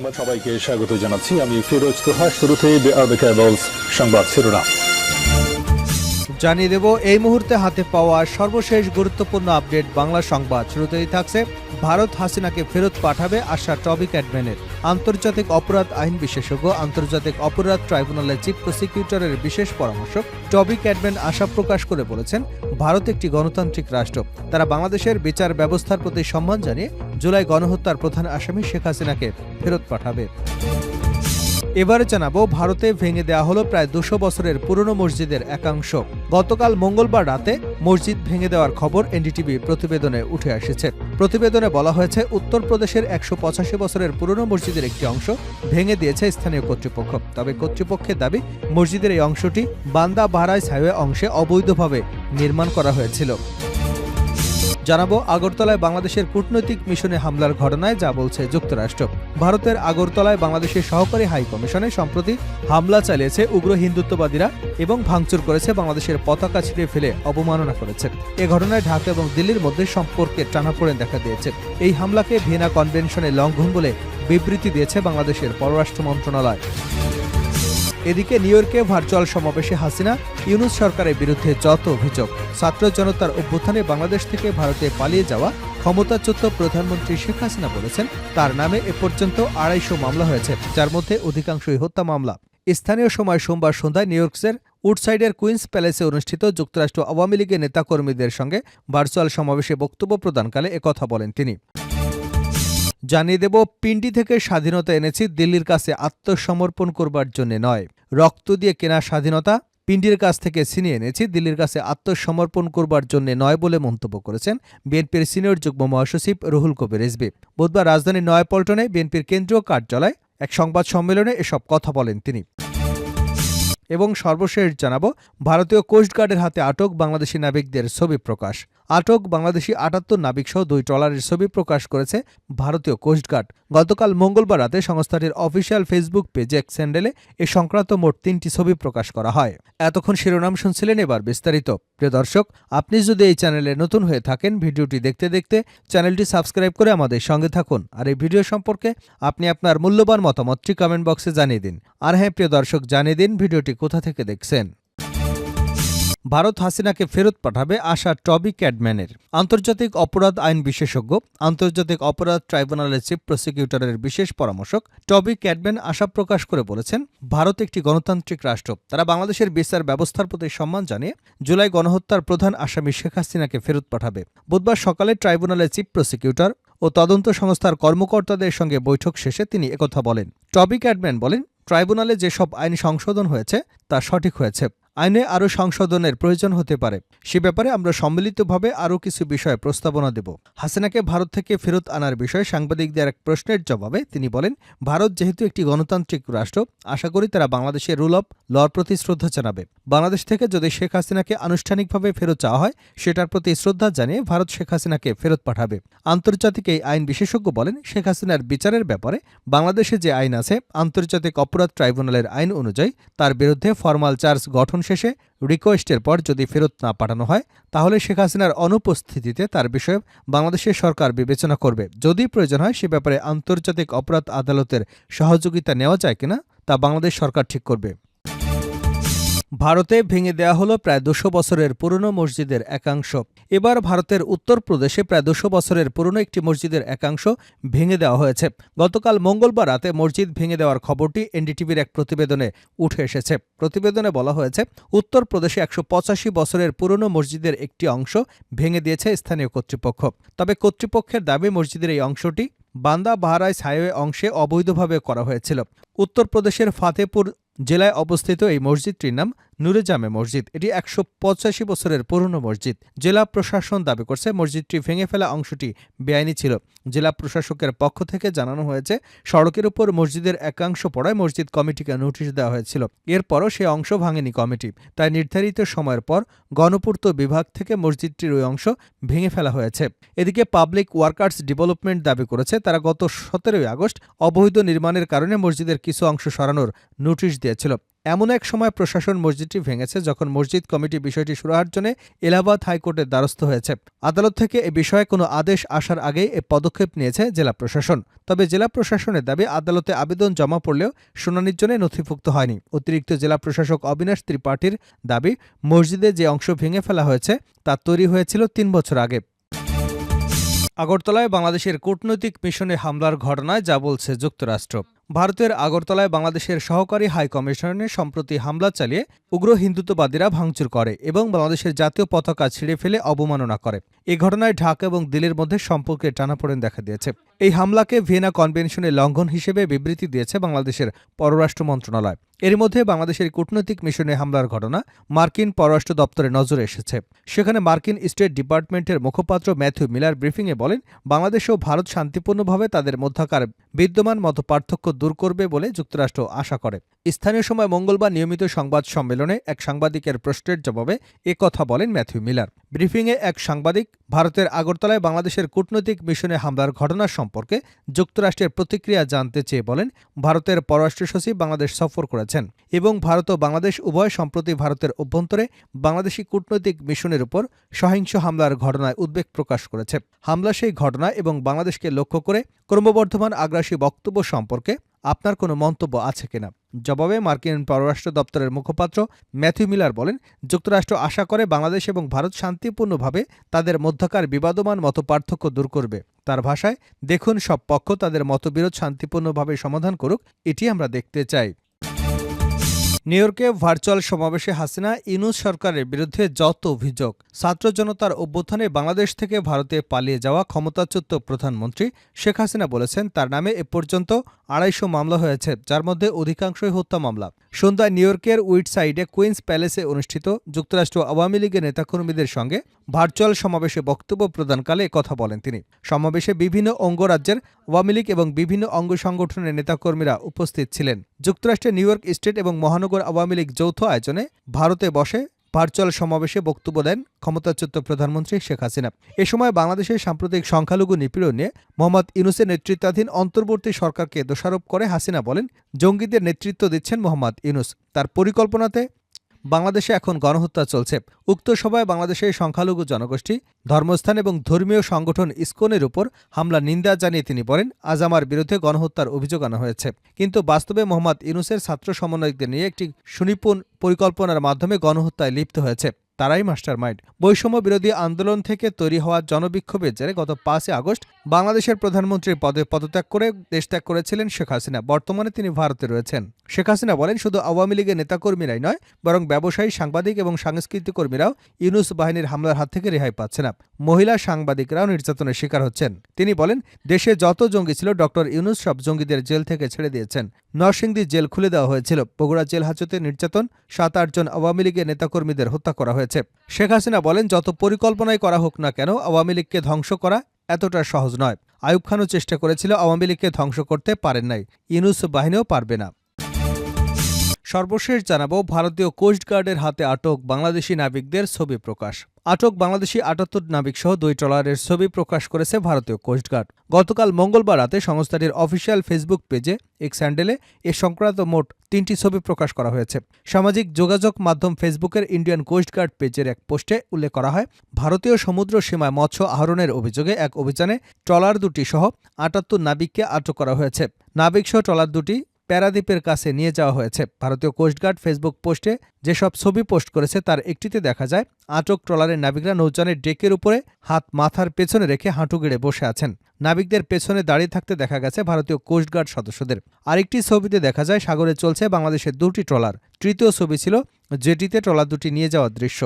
সংবাদ সবাইকে স্বাগত জানাচ্ছি। আমি ফিরোজ তোহা। শুরুতেই সংবাদ শিরোনাম জানিয়ে দেব এই মুহূর্তে হাতে পাওয়া সর্বশেষ গুরুত্বপূর্ণ আপডেট বাংলা সংবাদ। শুরুতেই থাকছে ভারত হাসিনাকে ফেরত পাঠাবে আশা টবি ক্যাডম্যানের। আন্তর্জাতিক অপরাধ আইন বিশেষজ্ঞ, আন্তর্জাতিক অপরাধ ট্রাইব্যুনালের চিফ প্রসিকিউটরের বিশেষ পরামর্শক টবি ক্যাডম্যান আশা প্রকাশ করে বলেছেন, ভারত একটি গণতান্ত্রিক রাষ্ট্র। তারা বাংলাদেশের বিচার ব্যবস্থার প্রতি সম্মান জানিয়ে জুলাই গণহত্যার প্রধান আসামি শেখ হাসিনাকে ফেরত পাঠাবে। এবারে জানাবো, ভারতে ভেঙে দেওয়া হলো প্রায় ২০০ বছরের পুরনো মসজিদের একাংশ। গতকাল মঙ্গলবার রাতে মসজিদ ভেঙে দেওয়ার খবর এনডিটিভি প্রতিবেদনে উঠে এসেছে। প্রতিবেদনে বলা হয়েছে, উত্তরপ্রদেশের ১৮৫ বছরের পুরনো মসজিদের একটি অংশ ভেঙে দিয়েছে স্থানীয় কর্তৃপক্ষ। তবে কর্তৃপক্ষের দাবি, মসজিদের এই অংশটি বান্দা বাহরাইচ হাইওয়ে অংশে অবৈধভাবে নির্মাণ করা হয়েছিল। জানাবো, আগরতলায় বাংলাদেশের কূটনৈতিক মিশনে হামলার ঘটনায় যা বলছে যুক্তরাষ্ট্র। ভারতের আগরতলায় বাংলাদেশের সহকারী হাই কমিশনে সম্প্রতি হামলা চালিয়েছে উগ্র হিন্দুত্ববাদীরা এবং ভাঙচুর করেছে, বাংলাদেশের পতাকা ছিঁড়ে ফেলে অবমাননা করেছে। এ ঘটনায় ঢাকা এবং দিল্লির মধ্যে সম্পর্কের টানাপোড়েন দেখা দিয়েছে। এই হামলাকে ভিয়েনা কনভেনশনের লঙ্ঘন বলে বিবৃতি দিয়েছে বাংলাদেশের পররাষ্ট্র মন্ত্রণালয়। এদিকে নিউ ইয়র্কে ভার্চুয়াল সমাবেশে হাসিনা ইউনূস সরকারের বিরুদ্ধে যত অভিযোগ। ছাত্র জনতার অভ্যুত্থানে বাংলাদেশ থেকে ভারতে পালিয়ে যাওয়া ক্ষমতাচ্যুত প্রধানমন্ত্রী শেখ হাসিনা বলেছেন, তার নামে এ পর্যন্ত ২৫০ মামলা হয়েছে, যার মধ্যে অধিকাংশই হত্যা মামলা। স্থানীয় সময় সোমবার সন্ধ্যায় নিউ ইয়র্কের উডসাইডের কুইন্স প্যালেসে অনুষ্ঠিত যুক্তরাষ্ট্র আওয়ামী লীগের নেতাকর্মীদের সঙ্গে ভার্চুয়াল সমাবেশে বক্তব্য প্রদানকালে একথা বলেন তিনি। জানিয়ে দেব, পিন্ডি থেকে স্বাধীনতা এনেছি, দিল্লির কাছে আত্মসমর্পণ করবার জন্য নয়। রক্ত দিয়ে কেনা স্বাধীনতা পিন্ডির কাছ থেকে ছিনিয়ে এনেছি, দিল্লির কাছে আত্মসমর্পণ করবার জন্য নয় বলে মন্তব্য করেছেন বিএনপির সিনিয়র যুগ্ম মহাসচিব রুহুল কবির রিজভী। বুধবার রাজধানীর নয়াপল্টনে বিএনপির কেন্দ্রীয় কার্যালয়ে এক সংবাদ সম্মেলনে এসব কথা বলেন তিনি। এবং সর্বশেষ জানাবো, ভারতীয় কোস্টগার্ডের হাতে আটক বাংলাদেশি নাবিকদের ছবি প্রকাশ। আটক বাংলাদেশি ৭৮ নাবিকসহ ২ ট্রলারের ছবি প্রকাশ করেছে ভারতীয় কোস্টগার্ড। গতকাল মঙ্গলবার রাতে সংস্থাটির অফিসিয়াল ফেসবুক পেজে এক স্যান্ডেলে এ সংক্রান্ত মোট ৩টি ছবি প্রকাশ করা হয়। এতক্ষণ শিরোনাম শুনছিলেন, এবার বিস্তারিত। প্রিয় দর্শক, আপনি যদি এই চ্যানেলে নতুন হয়ে থাকেন, ভিডিওটি দেখতে দেখতে চ্যানেলটি সাবস্ক্রাইব করে আমাদের সঙ্গে থাকুন। আর এই ভিডিও সম্পর্কে আপনি আপনার মূল্যবান মতামতটি কমেন্ট বক্সে জানিয়ে দিন। আর হ্যাঁ প্রিয় দর্শক, জানিয়ে দিন ভিডিওটি কোথা থেকে দেখছেন। ভারত হাসিনাকে ফেরত পাঠাবে আশা টবি ক্যাডম্যানের। আন্তর্জাতিক অপরাধ আইন বিশেষজ্ঞ, আন্তর্জাতিক অপরাধ ট্রাইব্যুনালের চিফ প্রসিকিউটরের বিশেষ পরামর্শক টবি ক্যাডম্যান আশা প্রকাশ করে বলেছেন, ভারত একটি গণতান্ত্রিক রাষ্ট্র। তারা বাংলাদেশের বিচার ব্যবস্থার প্রতি সম্মান জানিয়ে জুলাই গণহত্যার প্রধান আসামি শেখ হাসিনাকে ফেরত পাঠাবে। বুধবার সকালে ট্রাইব্যুনালের চিফ প্রসিকিউটর ও তদন্ত সংস্থার কর্মকর্তাদের সঙ্গে বৈঠক শেষে তিনি একথা বলেন। টবি ক্যাডম্যান বলেন, ট্রাইব্যুনালে যেসব আইন সংশোধন হয়েছে তা সঠিক হয়েছে। আইনে আরও সংশোধনের প্রয়োজন হতে পারে, সে ব্যাপারে আমরা সম্মিলিতভাবে আরও কিছু বিষয়ে প্রস্তাবনা দেব। হাসিনাকে ভারত থেকে ফেরত আনার বিষয়ে সাংবাদিকদের এক প্রশ্নের জবাবে তিনি বলেন, ভারত যেহেতু একটি গণতান্ত্রিক রাষ্ট্র, আশা করি তারা বাংলাদেশের রুল অব লর প্রতি শ্রদ্ধা জানাবে। বাংলাদেশ থেকে যদি শেখ হাসিনাকে আনুষ্ঠানিকভাবে ফেরত চাওয়া হয়, সেটার প্রতি শ্রদ্ধা জানিয়ে ভারত শেখ হাসিনাকে ফেরত পাঠাবে। আন্তর্জাতিক এই আইন বিশেষজ্ঞ বলেন, শেখ হাসিনার বিচারের ব্যাপারে বাংলাদেশে যে আইন আছে, আন্তর্জাতিক অপরাধ ট্রাইব্যুনালের আইন অনুযায়ী তার বিরুদ্ধে ফরমাল চার্জ গঠন শেষে রিকোয়েস্টের পর যদি ফেরত না পাঠানো হয়, তাহলে শেখ হাসিনার অনুপস্থিতিতে তার বিষয়ে বাংলাদেশের সরকার বিবেচনা করবে। যদি প্রয়োজন হয়, সে ব্যাপারে আন্তর্জাতিক অপরাধ আদালতের সহযোগিতা নেওয়া যায় কিনা তা বাংলাদেশ সরকার ঠিক করবে। ভারতে ভেঙে দেওয়া হলো প্রায় ২০০ বছরের পুরনো মসজিদের একাংশ। এবার ভারতের উত্তরপ্রদেশে প্রায় ২০০ বছরের পুরনো একটি মসজিদের একাংশ ভেঙে দেওয়া হয়েছে। গতকাল মঙ্গলবার রাতে মসজিদ ভেঙে দেওয়ার খবরটি এনডিটিভির এক প্রতিবেদনে উঠে এসেছে। প্রতিবেদনে বলা হয়েছে, উত্তরপ্রদেশে ১৮৫ বছরের পুরনো মসজিদের একটি অংশ ভেঙে দিয়েছে স্থানীয় কর্তৃপক্ষ। তবে কর্তৃপক্ষের দাবি, মসজিদের এই অংশটি বান্দা বাহরাইচ হাইওয়ে অংশে অবৈধভাবে করা হয়েছিল। উত্তরপ্রদেশের ফাতেপুর জেলায় অবস্থিত এই মসজিদটির নাম নূরে জামে মসজিদ। এটি ১৮৫ বছরের পুরনো মসজিদ। জেলা প্রশাসন দাবি করছে, মসজিদটি ভেঙে ফেলা অংশটি বেআইনি ছিল। জেলা প্রশাসকের পক্ষ থেকে জানানো হয়েছে, সড়কের উপর মসজিদের একাংশ পড়ায় মসজিদ কমিটিকে নোটিশ দেওয়া হয়েছিল। এরপরও সে অংশ ভাঙেনি কমিটি, তাই নির্ধারিত সময়ের পর গণপূর্ত বিভাগ থেকে মসজিদটির ওই অংশ ভেঙে ফেলা হয়েছে। এদিকে পাবলিক ওয়ার্কার্স ডেভেলপমেন্ট দাবি করেছে, তারা গত ১৭ আগস্ট অবৈধ নির্মাণের কারণে মসজিদের কিছু অংশ সরানোর নোটিশ দিয়েছিল। এমন এক সময় প্রশাসন মসজিদটি ভেঙেছে যখন মসজিদ কমিটি বিষয়টি সুরাহার জন্য এলাহাবাদ হাইকোর্টের দ্বারস্থ হয়েছে। আদালত থেকে এ বিষয়ে কোনো আদেশ আসার আগেই এ পদক্ষেপ নিয়েছে জেলা প্রশাসন। তবে জেলা প্রশাসনের দাবি, আদালতে আবেদন জমা পড়লেও শুনানির জন্য নথিভুক্ত হয়নি। অতিরিক্ত জেলা প্রশাসক অবিনাশ ত্রিপাঠীর দাবি, মসজিদে যে অংশ ভেঙে ফেলা হয়েছে তা তৈরি হয়েছিল ৩ বছর আগে। আগরতলায় বাংলাদেশের কূটনৈতিক মিশনে হামলার ঘটনায় যা বলছে যুক্তরাষ্ট্র। ভারতের আগরতলায় বাংলাদেশের সহকারী হাই কমিশনে সম্প্রতি হামলা চালিয়ে উগ্র হিন্দুত্ববাদীরা ভাঙচুর করে এবং বাংলাদেশের জাতীয় পতাকা ছিঁড়ে ফেলে অবমাননা করে। এই ঘটনায় ঢাকা এবং দিল্লির মধ্যে সম্পর্কে টানাপোড়েন দেখা দিয়েছে। এই হামলাকে ভিয়েনা কনভেনশনের লঙ্ঘন হিসেবে বিবৃতি দিয়েছে বাংলাদেশের পররাষ্ট্র মন্ত্রণালয়। এর মধ্যে বাংলাদেশের কূটনৈতিক মিশনে হামলার ঘটনা মার্কিন পররাষ্ট্র দপ্তরের নজরে এসেছে। সেখানে মার্কিন স্টেট ডিপার্টমেন্টের মুখপাত্র ম্যাথিউ মিলার ব্রিফিংয়ে বলেন, বাংলাদেশ ও ভারত শান্তিপূর্ণভাবে তাদের মধ্যকার বিদ্যমান মতপার্থক্য দূর করবে বলে যুক্তরাষ্ট্র আশা করে। স্থানীয় সময় মঙ্গলবার নিয়মিত সংবাদ সম্মেলনে এক সাংবাদিকের প্রশ্নের জবাবে কথা বলেন ম্যাথিউ মিলার। ব্রিফিংয়ে এক সাংবাদিক ভারতের আগরতলায় বাংলাদেশের কূটনৈতিক মিশনে হামলার ঘটনা সম্পর্কে যুক্তরাষ্ট্রের প্রতিক্রিয়া জানতে চেয়ে বলেন, ভারতের পররাষ্ট্র সচিব বাংলাদেশ সফর করেছেন এবং ভারত ও বাংলাদেশ উভয় সম্প্রতি ভারতের অভ্যন্তরে বাংলাদেশি কূটনৈতিক মিশনের উপর সহিংস হামলার ঘটনায় উদ্বেগ প্রকাশ করেছে। হামলা সেই ঘটনা এবং বাংলাদেশকে লক্ষ্য করে ক্রমবর্ধমান আগ্রাসী বক্তব্য সম্পর্কে আপনার কোনো মন্তব্য আছে কিনা? জবাবে মার্কিন পররাষ্ট্র দপ্তরের মুখপাত্র ম্যাথিউ মিলার বলেন, যুক্তরাষ্ট্র আশা করে বাংলাদেশ এবং ভারত শান্তিপূর্ণভাবে তাদের মধ্যকার বিবাদমান মতপার্থক্য দূর করবে। তার ভাষায়, দেখুন, সব পক্ষ তাদের মতবিরোধ শান্তিপূর্ণভাবে সমাধান করুক, এটি আমরা দেখতে চাই। নিউ ইয়র্কে ভার্চুয়াল সমাবেশে হাসিনা ইউনূস সরকারের বিরুদ্ধে যত অভিযোগ। ছাত্র জনতার অভ্যুত্থানে বাংলাদেশ থেকে ভারতে পালিয়ে যাওয়া ক্ষমতাচ্যুত প্রধানমন্ত্রী শেখ হাসিনা বলেছেন, তার নামে এ পর্যন্ত ২৫০ মামলা হয়েছে, যার মধ্যে অধিকাংশই হত্যা মামলা। সন্ধ্যায় নিউ ইয়র্কের উইডসাইডে কুইন্স প্যালেসে অনুষ্ঠিত যুক্তরাষ্ট্র আওয়ামী লীগের নেতাকর্মীদের সঙ্গে ভার্চুয়াল সমাবেশে বক্তব্য প্রদানকালে কথা বলেন তিনি। সমাবেশে বিভিন্ন অঙ্গরাজ্যের আওয়ামী লীগ এবং বিভিন্ন অঙ্গ সংগঠনের নেতাকর্মীরা উপস্থিত ছিলেন। যুক্তরাষ্ট্রের নিউ ইয়র্ক স্টেট এবং মহানগর আওয়ামী লীগ যৌথ আয়োজনে ভারতে বসে ভার্চুয়াল সমাবেশে বক্তব্য দেন ক্ষমতাচ্যুত প্রধানমন্ত্রী শেখ হাসিনা। এ সময় বাংলাদেশের সাম্প্রতিক সংখ্যালঘু নিপীড়ন নিয়ে মোহাম্মদ ইউনূসের নেতৃত্বাধীন অন্তর্বর্তী সরকারকে দোষারোপ করে হাসিনা বলেন, জঙ্গিদের নেতৃত্ব দিচ্ছেন মোহাম্মদ ইউনূস। তার পরিকল্পনাতে বাংলাদেশে এখন গণহত্যা চলছে। উক্ত সভায় বাংলাদেশের সংখ্যালঘু জনগোষ্ঠী, ধর্মস্থান এবং ধর্মীয় সংগঠন ইসকনের উপর হামলা নিন্দা জানিয়ে তিনি বলেন, আজ আমার বিরুদ্ধে গণহত্যার অভিযোগ আনা হয়েছে, কিন্তু বাস্তবে মোহাম্মদ ইউনূসের ছাত্র সমন্বয়কদের নিয়ে একটি সুনিপুণ পরিকল্পনার মাধ্যমে গণহত্যায় লিপ্ত হয়েছে। তারাই মাস্টার মাইন্ড। বৈষম্য বিরোধী আন্দোলন থেকে তৈরি হওয়া জনবিক্ষোভের জেরে গত ৫ আগস্ট বাংলাদেশের প্রধানমন্ত্রীর পদে পদত্যাগ করে দেশত্যাগ করেছিলেন শেখ হাসিনা। বর্তমানে তিনি ভারতে রয়েছেন। শেখ হাসিনা বলেন, শুধু আওয়ামী লীগের নেতাকর্মীরাই নয়, বরং ব্যবসায়ী, সাংবাদিক এবং সাংস্কৃতিক কর্মীরাও ইউনূস বাহিনীর হামলার হাত থেকে রেহাই পাচ্ছে না। মহিলা সাংবাদিকরাও নির্যাতনের শিকার হচ্ছেন। তিনি বলেন, দেশে যত জঙ্গি ছিল ডক্টর ইউনূস সব জঙ্গিদের জেল থেকে ছেড়ে দিয়েছেন। নরসিংদী জেল খুলে দেওয়া হয়েছিল। বগুড়া জেল হাজতে নির্যাতন, ৭-৮ জন আওয়ামী লীগের নেতাকর্মীদের হত্যা করা হয়েছে। শেখ হাসিনা বলেন, যত পরিকল্পনাই করা হোক না কেন, আওয়ামী লীগকে ধ্বংস করা এতটা সহজ নয়। আইয়ুব খানও চেষ্টা করেছিল, আওয়ামী লীগকে ধ্বংস করতে পারেন নাই। ইউনূস বাহিনীও পারবে না। সর্বশেষ জানাবো, ভারতীয় কোস্টগার্ডের হাতে আটক বাংলাদেশি নাবিকদের ছবি প্রকাশ। আটক বাংলাদেশি ৭৮ নাবিকসহ ২ ট্রলারের ছবি প্রকাশ করেছে ভারতীয় কোস্টগার্ড। গতকাল মঙ্গলবার রাতে সংস্থাটির অফিসিয়াল ফেসবুক পেজে এক্স হ্যান্ডেলে এ সংক্রান্ত মোট ৩টি ছবি প্রকাশ করা হয়েছে। সামাজিক যোগাযোগ মাধ্যম ফেসবুকের ইন্ডিয়ান কোস্টগার্ড পেজের এক পোস্টে উল্লেখ করা হয়, ভারতীয় সমুদ্র সীমায় মৎস্য আহরণের অভিযোগে এক অভিযানে ট্রলার দুটি সহ ৭৮ নাবিককে আটক করা হয়েছে। নাবিকসহ ট্রলার দুটি প্যারাদ্বীপের কাছে নিয়ে যাওয়া হয়েছে। ভারতীয় কোস্টগার্ড ফেসবুক পোস্টে যেসব ছবি পোস্ট করেছে তার একটিতে দেখা যায় আটক ট্রলারের নাবিকরা নৌযানের ডেকের উপরে হাত মাথার পেছনে রেখে হাঁটু গেড়ে বসে আছেন। নাবিকদের পেছনে দাঁড়িয়ে থাকতে দেখা গেছে ভারতীয় কোস্টগার্ড সদস্যদের। আরেকটি ছবিতে দেখা যায় সাগরে চলছে বাংলাদেশের 2টি ট্রলার। তৃতীয় ছবি ছিল যেটিতে ট্রলার দুটি নিয়ে যাওয়ার দৃশ্য।